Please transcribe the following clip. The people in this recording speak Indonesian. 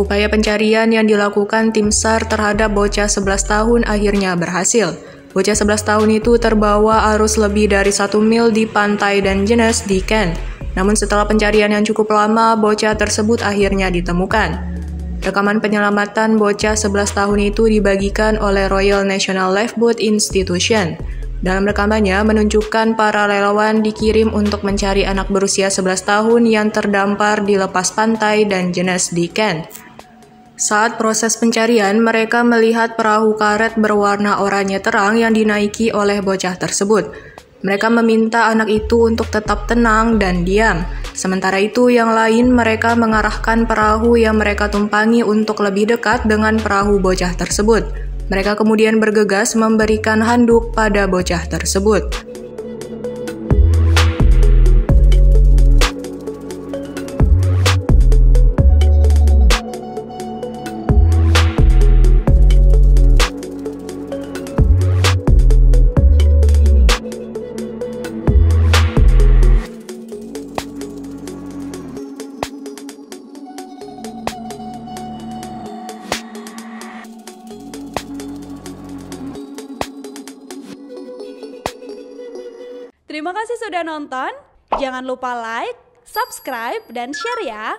Upaya pencarian yang dilakukan tim SAR terhadap bocah 11 tahun akhirnya berhasil. Bocah 11 tahun itu terbawa arus lebih dari 1 mil di pantai Dungeness di Kent. Namun setelah pencarian yang cukup lama, bocah tersebut akhirnya ditemukan. Rekaman penyelamatan bocah 11 tahun itu dibagikan oleh Royal National Lifeboat Institution. Dalam rekamannya menunjukkan para relawan dikirim untuk mencari anak berusia 11 tahun yang terdampar di lepas pantai Dungeness di Kent. Saat proses pencarian, mereka melihat perahu karet berwarna oranye terang yang dinaiki oleh bocah tersebut. Mereka meminta anak itu untuk tetap tenang dan diam. Sementara itu, yang lain mereka mengarahkan perahu yang mereka tumpangi untuk lebih dekat dengan perahu bocah tersebut. Mereka kemudian bergegas memberikan handuk pada bocah tersebut. Terima kasih sudah nonton. Jangan lupa like, subscribe, dan share ya.